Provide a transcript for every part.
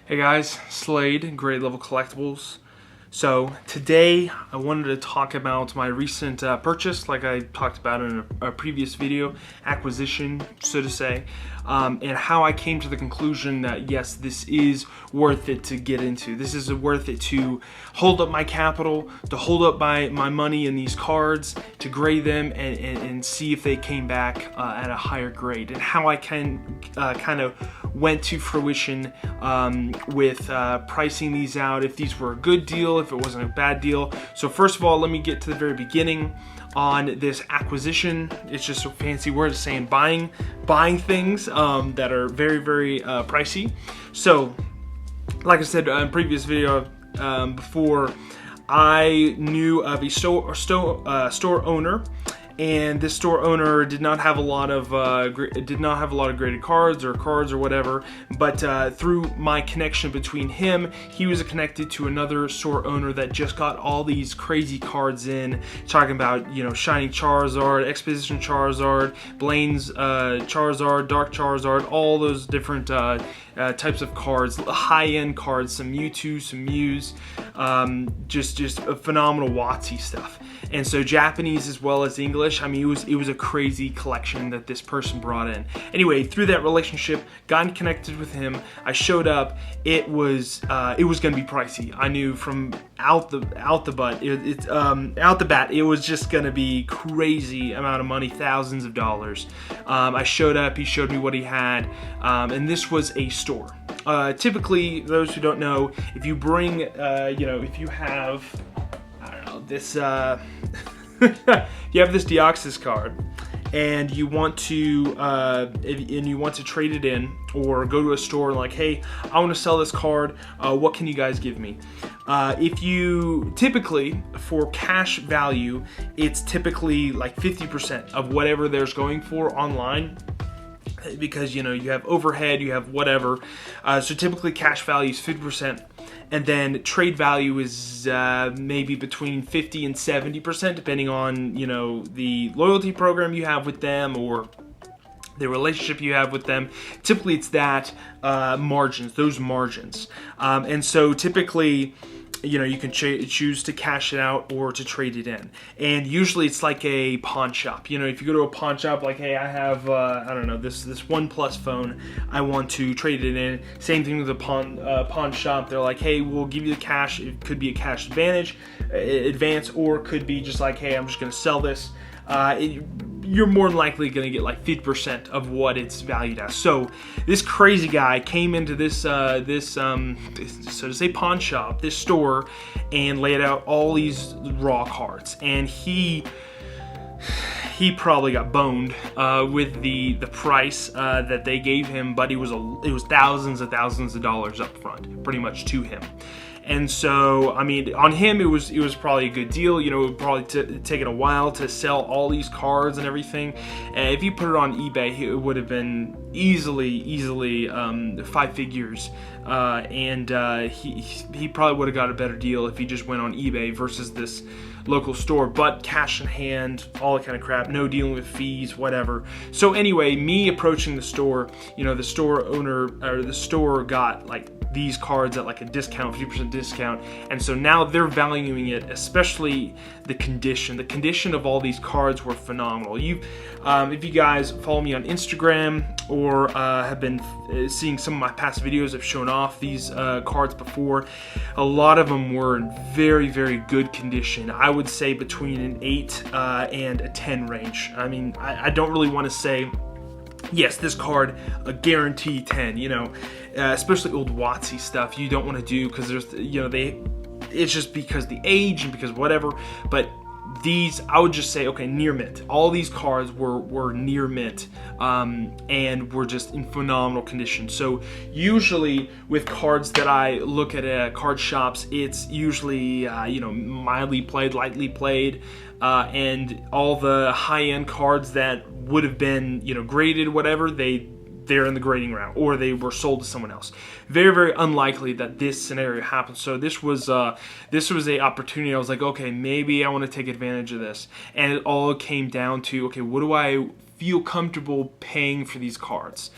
Hey guys, Slade, Grade Level Collectibles. So today I wanted to talk about my recent purchase, like I talked about in a previous video, acquisition, so to say, and how I came to the conclusion that yes, this is worth it to get into. This is worth it to hold up my capital, to hold up my money in these cards, to grade them and see if they came back at a higher grade, and how I can kind of went to fruition with pricing these out, if these were a good deal, if it wasn't a bad deal. So first of all, let me get to the very beginning on this acquisition. It's just a fancy word of saying buying things that are very pricey. So like I said in a previous video before, I knew of a store owner, and this store owner did not have a lot of graded cards or whatever, but through my connection between him, he was connected to another store owner that just got all these crazy cards in, talking about, you know, Shining Charizard, Exposition Charizard, Blaine's Charizard, Dark Charizard, all those different types of cards, high-end cards, some Mewtwo, some Mews, just a phenomenal WotC stuff. And so Japanese as well as English, I mean, it was a crazy collection that this person brought in. Anyway, through that relationship, got connected with him. I showed up. It was going to be pricey. I knew from out the bat, it was just going to be crazy amount of money, thousands of dollars. I showed up. He showed me what he had, and this was a store. Typically, those who don't know, if you bring, if you have, I don't know, this, if you have this Deoxys card, and you want to trade it in, or go to a store and like, hey, I want to sell this card. What can you guys give me? If you typically, for cash value, it's typically like 50% of whatever there's going for online, because you have overhead, you have whatever. So typically cash value is 50%. And then trade value is maybe between 50 and 70%, depending on, the loyalty program you have with them or the relationship you have with them. Typically it's that those margins. And so typically, you can choose to cash it out or to trade it in. And usually it's like a pawn shop. If you go to a pawn shop, like, hey, I have, I don't know, this OnePlus phone, I want to trade it in. Same thing with a pawn shop. They're like, hey, we'll give you the cash. It could be a cash advance, or it could be just like, hey, I'm just going to sell this. You're more than likely going to get like 50% of what it's valued as. So this crazy guy came into this, so to say, pawn shop, this store, and laid out all these raw cards. And he probably got boned with the price that they gave him, but it was thousands of dollars up front, pretty much, to him. And so, I mean, on him, it was probably a good deal. It would probably taken a while to sell all these cards and everything. And if you put it on eBay, it would have been easily 5 figures. And he probably would have got a better deal if he just went on eBay versus this local store. But cash in hand, all that kind of crap, no dealing with fees, whatever. So anyway, me approaching the store, the store owner, or the store, got like these cards at like a discount, 50% discount, and so now they're valuing it, especially the condition. The condition of all these cards were phenomenal. If you guys follow me on Instagram or have been seeing some of my past videos, I've shown off these cards before. A lot of them were in very good condition. I would say between an 8 and a 10 range. I mean, I don't really want to say, yes, this card, a guarantee 10, especially old WotC stuff, you don't want to do, because there's, it's just because the age and because whatever. But these, I would just say, okay, near mint. All these cards were near mint, and were just in phenomenal condition. So usually with cards that I look at card shops, it's usually mildly played, lightly played, and all the high-end cards that would have been graded, whatever, they're in the grading round, or they were sold to someone else. Very unlikely that this scenario happened. So this was a opportunity. I was like, okay, maybe I want to take advantage of this. And it all came down to, okay, what do I feel comfortable paying for these cards?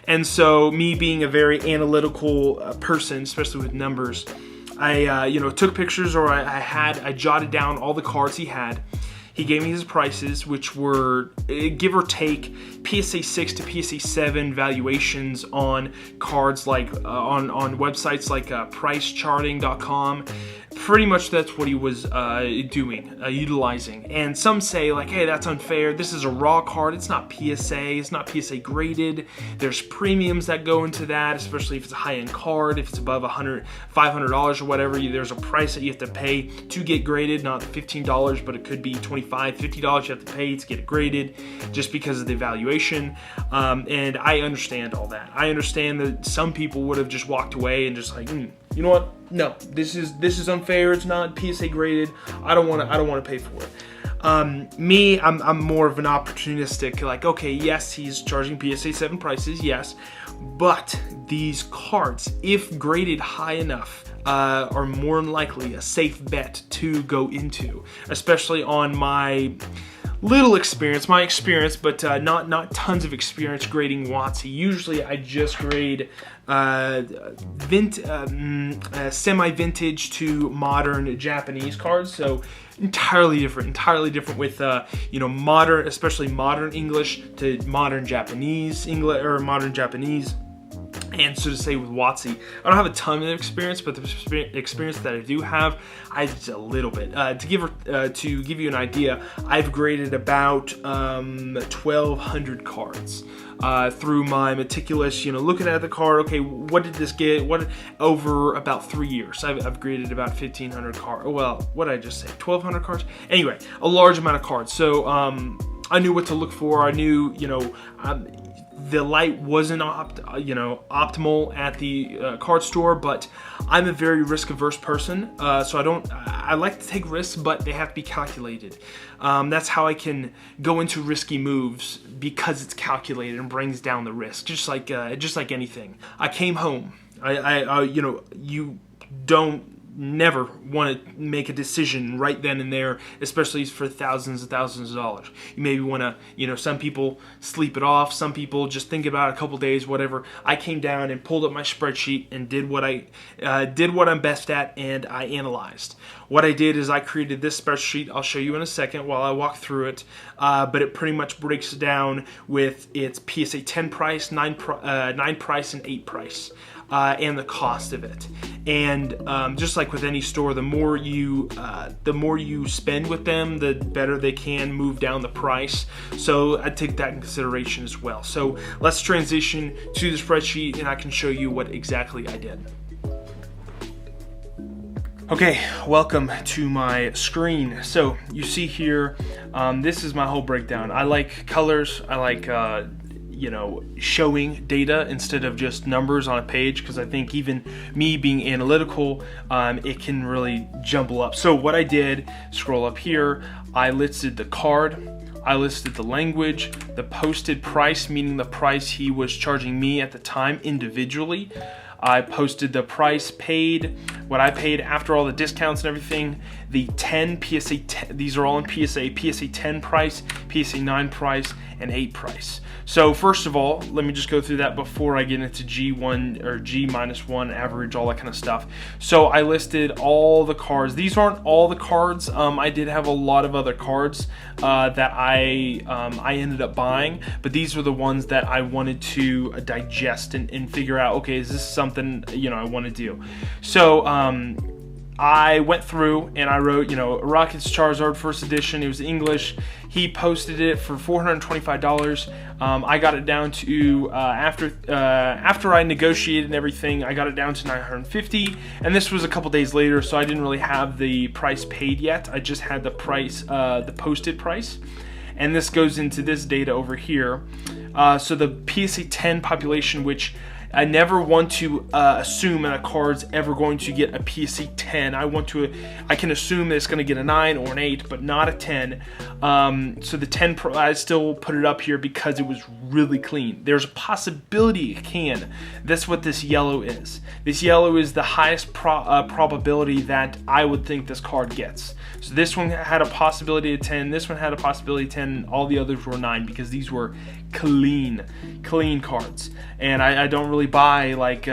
And so me being a very analytical person, especially with numbers, I took pictures, or I jotted down all the cards he had. He gave me his prices, which were, give or take, PSA 6 to PSA 7 valuations on cards, like on websites like pricecharting.com. Pretty much that's what he was utilizing. And some say, like, hey, that's unfair. This is a raw card. It's not PSA. It's not PSA graded. There's premiums that go into that, especially if it's a high-end card. If it's above $500 or whatever, there's a price that you have to pay to get graded. Not $15, but it could be $25, $50 you have to pay to get it graded, just because of the evaluation. And I understand all that. I understand that some people would have just walked away and just like, you know what? No, this is unfair. It's not PSA graded. I don't want to pay for it. Me, I'm more of an opportunistic. Like, okay, yes, he's charging PSA 7 prices, yes, but these cards, if graded high enough, are more than likely a safe bet to go into, especially on my little experience, but not tons of experience grading WotC. Usually I just grade semi-vintage to modern Japanese cards, so entirely different with modern, especially modern English to modern Japanese English, or modern Japanese. And so to say with WotC, I don't have a ton of experience, but the experience that I do have, I just a little bit. To give you an idea, I've graded about 1,200 cards through my meticulous, looking at the card. Okay, what did this get? What over about 3 years? I've graded about 1,500 cards. Well, what did I just say? 1,200 cards. Anyway, a large amount of cards. So I knew what to look for. I knew, the light wasn't optimal at the card store, but I'm a very risk-averse person, so I like to take risks, but they have to be calculated. That's how I can go into risky moves, because it's calculated and brings down the risk, just like anything. I came home. You don't never want to make a decision right then and there, especially for thousands and thousands of dollars. You maybe want to, some people sleep it off, some people just think about it a couple days, whatever. I came down and pulled up my spreadsheet and did what I'm best at, and I analyzed. What I did is I created this spreadsheet. I'll show you in a second while I walk through it, but it pretty much breaks down with its PSA 10 price, 9 price, and 8 price. And the cost of it. And just like with any store, the more you spend with them, the better they can move down the price. So I take that in consideration as well. So let's transition to the spreadsheet, and I can show you what exactly I did. Okay, welcome to my screen. So you see here, this is my whole breakdown. I like colors. I like showing data instead of just numbers on a page, because I think even me being analytical, it can really jumble up. So what I did, scroll up here, I listed the card, I listed the language, the posted price, meaning the price he was charging me at the time individually. I posted the price paid, what I paid after all the discounts and everything, the 10 PSA 10, these are all in PSA 10 price, PSA 9 price, and 8 price. So first of all, let me just go through that before I get into G1 or G-1 average, all that kind of stuff. So I listed all the cards. These aren't all the cards. I did have a lot of other cards that I ended up buying, but these were the ones that I wanted to digest and figure out, okay, is this something I want to do? So I went through and I wrote, Rocket's Charizard first edition. It was English. He posted it for $425. I got it down to after I negotiated and everything, I got it down to $950. And this was a couple days later, so I didn't really have the price paid yet. I just had the price, the posted price. And this goes into this data over here. So the PSA 10 population, which I never want to assume that a card's ever going to get a PSA 10. I can assume that it's going to get a 9 or an 8, but not a 10. So the 10, I still put it up here because it was really clean. There's a possibility it can. That's what this yellow is. This yellow is the highest probability that I would think this card gets. So this one had a possibility of 10, this one had a possibility of 10, and all the others were 9 because these were clean cards. And I don't really buy like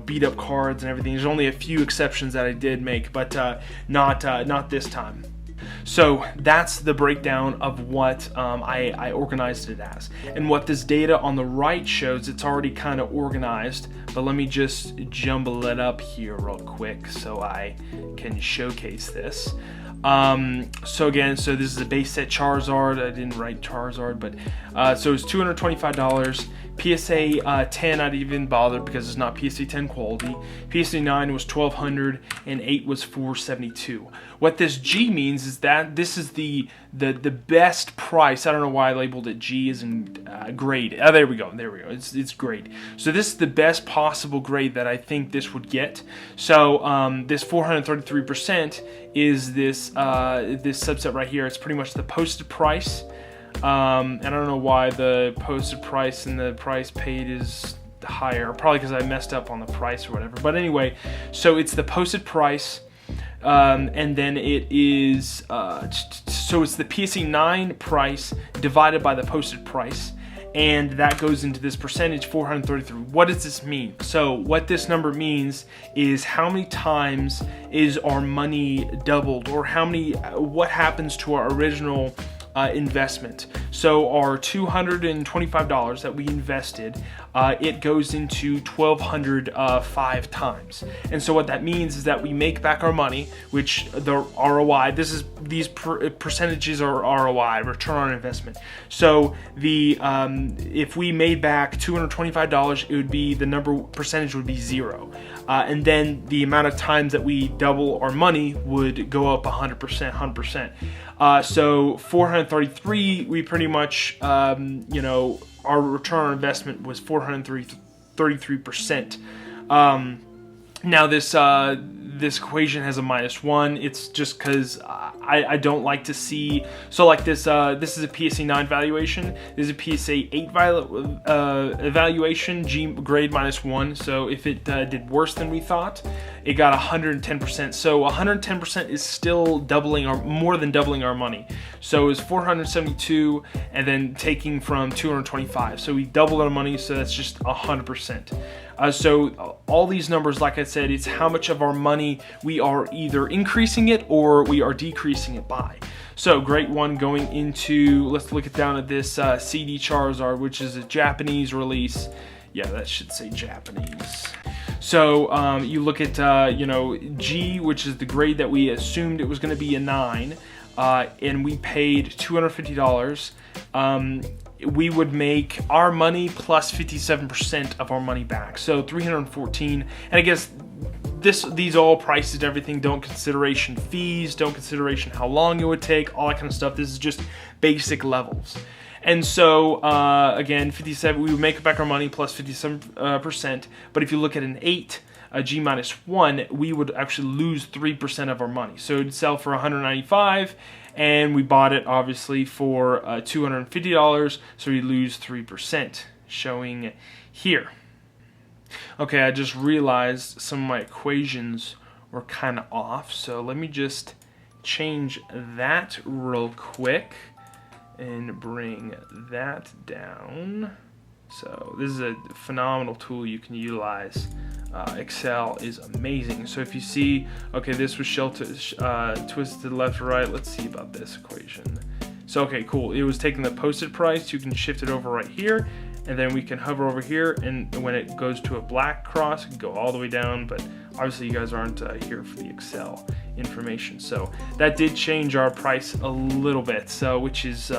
beat up cards and everything. There's only a few exceptions that I did make, but not this time. So that's the breakdown of what I organized it as. And what this data on the right shows, it's already kind of organized, but let me just jumble it up here real quick so I can showcase this. So this is a base set Charizard. I didn't write Charizard, but so it's $225. PSA 10, I didn't even bother because it's not PSA 10 quality. PSA 9 was $1,200 and 8 was $472. What this G means is that this is the best price. I don't know why I labeled it G as in grade. There we go. It's grade. So this is the best possible grade that I think this would get. So this 433% is this subset right here. It's pretty much the posted price. And I don't know why the posted price and the price paid is higher. Probably because I messed up on the price or whatever. But anyway, so it's the posted price. And then it is, so it's the PSA 9 price divided by the posted price. And that goes into this percentage, 433. What does this mean? So what this number means is how many times is our money doubled, or what happens to our original investment. So our $225 that we invested, it goes into 1,205 times. And so what that means is that we make back our money, which the ROI, these percentages are ROI, return on investment. So if we made back $225, it would be, the percentage would be 0. And then the amount of times that we double our money would go up 100%. So 433, we pretty much, our return on investment was 433%. Now this equation has a -1. It's just because I don't like to see, so like this is a PSA 9 valuation. This is a PSA 8 evaluation, G grade -1. So if it did worse than we thought, it got 110%. So 110% is still more than doubling our money. So it was 472, and then taking from 225. So we doubled our money, so that's just 100%. So all these numbers, like I said, it's how much of our money we are either increasing it or we are decreasing it by. So great one going into, let's look down at this CD Charizard, which is a Japanese release. Yeah, that should say Japanese. So you look at, G, which is the grade that we assumed it was going to be a 9, and we paid $250. We would make our money plus 57% of our money back, so 314. And I guess these all prices and everything don't consideration fees, don't consideration how long it would take, all that kind of stuff. This is just basic levels. And so again, 57, we would make back our money plus 57%. But if you look at an 8, a G -1, we would actually lose 3% of our money. So it would sell for $195, and we bought it obviously for $250, so we lose 3%, showing here. Okay, I just realized some of my equations were kind of off, so let me just change that real quick and bring that down. So this is a phenomenal tool you can utilize. Excel is amazing. So if you see, okay, this was twisted left or right. Let's see about this equation. So okay, cool. It was taking the posted price. You can shift it over right here, and then we can hover over here, and when it goes to a black cross, it can go all the way down. But obviously you guys aren't here for the Excel information. So that did change our price a little bit, so which is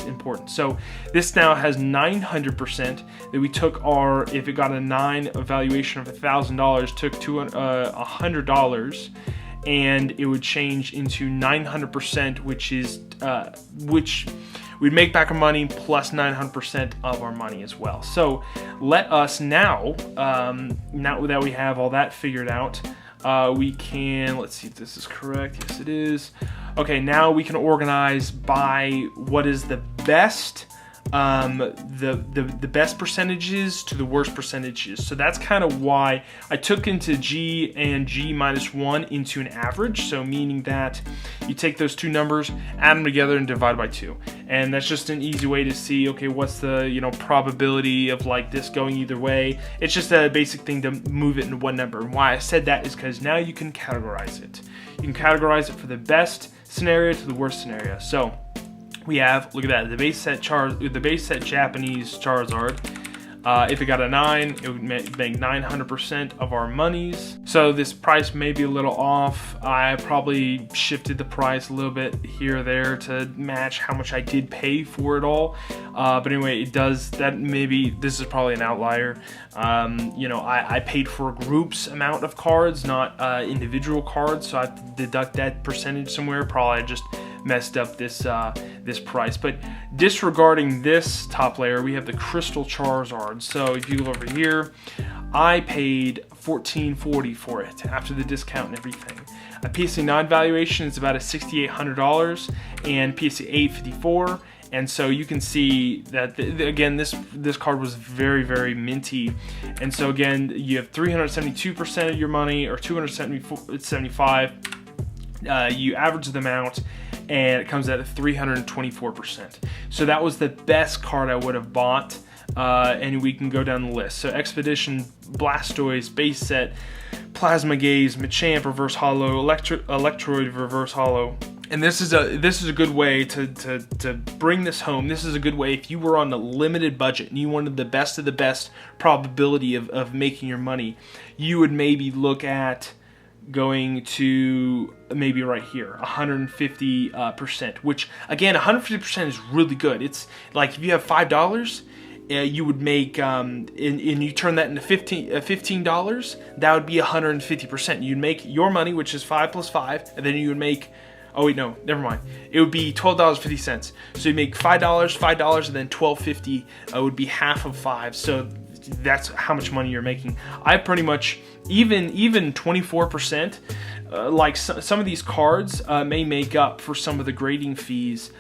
important. So this now has 900%. That we took if it got a 9 evaluation of $1,000, took $100, and it would change into 900%, which we'd make back our money plus 900% of our money as well. So let us now that we have all that figured out, we can, let's see if this is correct. Yes, it is. Okay, now we can organize by what is the best the best percentages to the worst percentages. So that's kind of why I took into G and G minus 1 into an average. So meaning that you take those two numbers, add them together, and divide by 2. And that's just an easy way to see, okay, what's the, you know, probability of like this going either way. It's just a basic thing to move it into one number. And why I said that is because now you can categorize it. You can categorize it for the best scenario to the worst scenario. So we have, look at that, the base set Japanese Charizard. If it got a 9, it would make 900% of our monies. So this price may be a little off. I probably shifted the price a little bit here or there to match how much I did pay for it all. But anyway, it does that. Maybe this is probably an outlier. You know, I paid for a group's amount of cards, not individual cards. So I have to deduct that percentage somewhere. Probably just messed up this this price. But disregarding this top layer, we have the Crystal Charizard. So if you look over here, I paid $14.40 for it after the discount and everything. A PSA 9 valuation is about $6,800 and PSA 8 $54. And so you can see that again, this card was very, very minty. And so again, you have 372% of your money, or 275. You average them out, and it comes out at 324%. So that was the best card I would have bought. And we can go down the list. So Expedition, Blastoise, base set, Plasma Gaze, Machamp reverse holo, Electroid reverse holo. And this is a good way to bring this home. This is a good way if you were on a limited budget and you wanted the best of the best probability of making your money, you would maybe look at going to maybe right here, 150%, which again, 150% is really good. It's like if you have $5, you would make, and you turn that into $15, that would be 150%. You'd make your money, which is 5 plus 5, and then you would make, oh wait, no, never mind. It would be $12.50. So you make $5, and then $12.50 would be half of 5. So that's how much money you're making. I pretty much, even 24%, like some of these cards may make up for some of the grading fees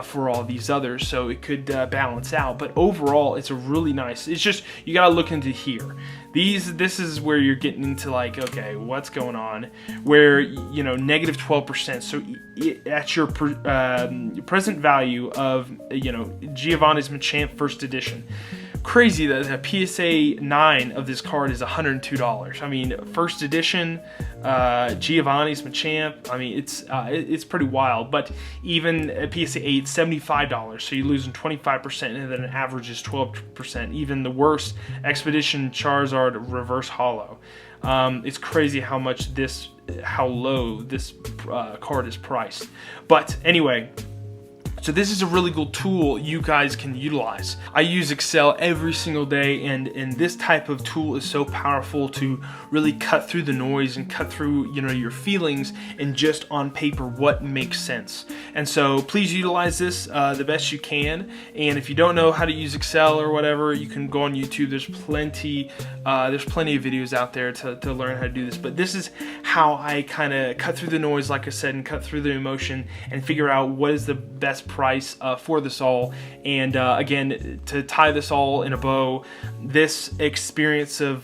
for all these others, so it could balance out. But overall, it's a really nice, it's just, you gotta look into here. This is where you're getting into like, okay, what's going on? Where, you know, negative 12%. So at your present value of, you know, Giovanni's Machamp first edition. Crazy that a PSA 9 of this card is $102. I mean, first edition Giovanni's Machamp. I mean, it's pretty wild. But even a PSA 8, $75. So you're losing 25%, and then an average is 12%. Even the worst Expedition Charizard reverse holo. It's crazy how low this card is priced. But anyway. So this is a really cool tool you guys can utilize. I use Excel every single day, and this type of tool is so powerful to really cut through the noise and cut through, you know, your feelings and just on paper what makes sense. And so please utilize this the best you can. And if you don't know how to use Excel or whatever, you can go on YouTube. There's plenty of videos out there to learn how to do this. But this is how I kind of cut through the noise, like I said, and cut through the emotion and figure out what is the best price for this all. And again, to tie this all in a bow, this experience of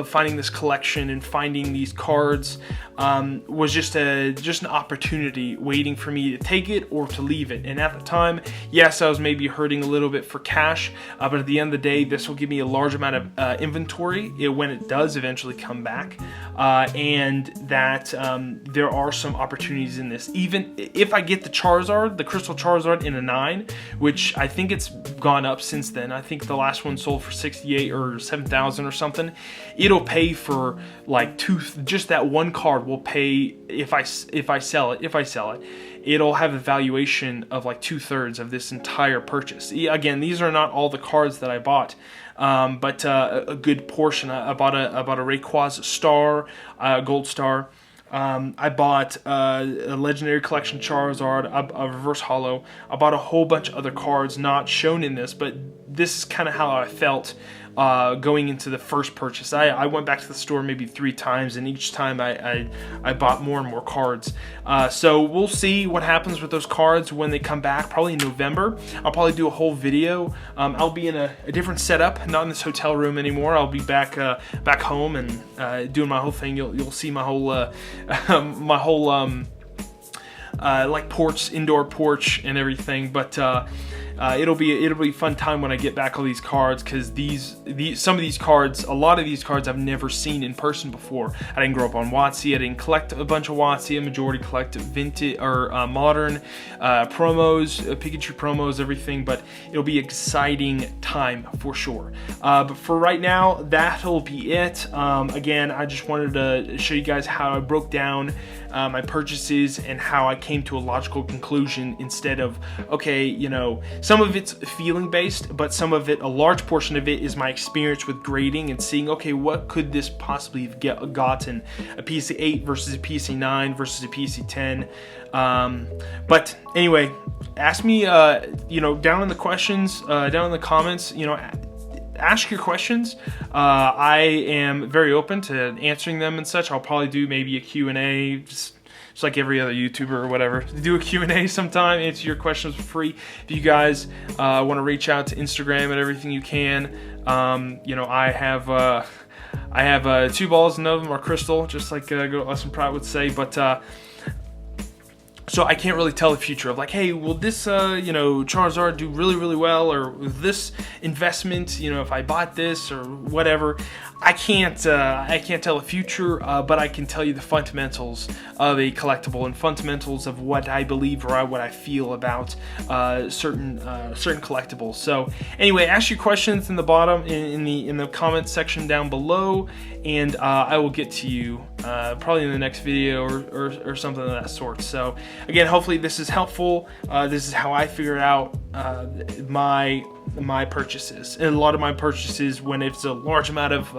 finding this collection and finding these cards was just an opportunity waiting for me to take it or to leave it. And at the time, yes, I was maybe hurting a little bit for cash, but at the end of the day, this will give me a large amount of inventory when it does eventually come back, and that there are some opportunities in this. Even if I get the Charizard, the Crystal Charizard in a 9, which I think it's gone up since then. I think the last one sold for 68 or 7,000 or something. It'll pay for like just that one card will pay if I sell it. It'll have a valuation of like 2/3 of this entire purchase. Again, these are not all the cards that I bought, but a good portion. I bought a Rayquaza Star, Gold Star. I bought a Legendary Collection Charizard, a Reverse Holo. I bought a whole bunch of other cards not shown in this, but this is kind of how I felt going into the first purchase. I went back to the store maybe 3 times, and each time I bought more and more cards. So we'll see what happens with those cards when they come back, probably in November. I'll probably do a whole video. I'll be in a different setup, not in this hotel room anymore. I'll be back home and doing my whole thing. You'll see my whole like porch, indoor porch and everything, but it'll be a fun time when I get back all these cards, because some of these cards, a lot of these cards I've never seen in person before. I didn't grow up on WotC. I didn't collect a bunch of WotC. A majority collect vintage or modern promos, Pikachu promos, everything. But it'll be an exciting time for sure. But for right now, that'll be it. Again, I just wanted to show you guys how I broke down my purchases and how I came to a logical conclusion, instead of, okay, you know, some of it's feeling based, but some of it, a large portion of it, is my experience with grading and seeing, okay, what could this possibly have gotten? A PSA 8 versus a PSA 9 versus a PSA 10. But anyway, ask me, you know, down in the questions, down in the comments, you know, ask your questions. I am very open to answering them and such. I'll probably do maybe a Q&A, just like every other YouTuber or whatever. Do a Q&A sometime, answer your questions for free. If you guys want to reach out to Instagram and everything, you can. You know, I have 2 balls, none of them are crystal, just like Austin Pratt would say, but so I can't really tell the future of, like, hey, will this, you know, Charizard do really, really well, or with this investment, you know, if I bought this or whatever. I can't tell the future, but I can tell you the fundamentals of a collectible and fundamentals of what I believe or what I feel about certain collectibles. So anyway, ask your questions in the bottom in the comments section down below, and I will get to you probably in the next video or something of that sort. So again, hopefully this is helpful. This is how I figure out my purchases, and a lot of my purchases, when it's a large amount of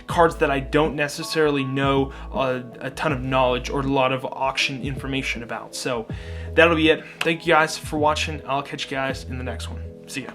cards that I don't necessarily know a ton of knowledge or a lot of auction information about. So that'll be it. Thank you guys for watching. I'll catch you guys in the next one. See ya.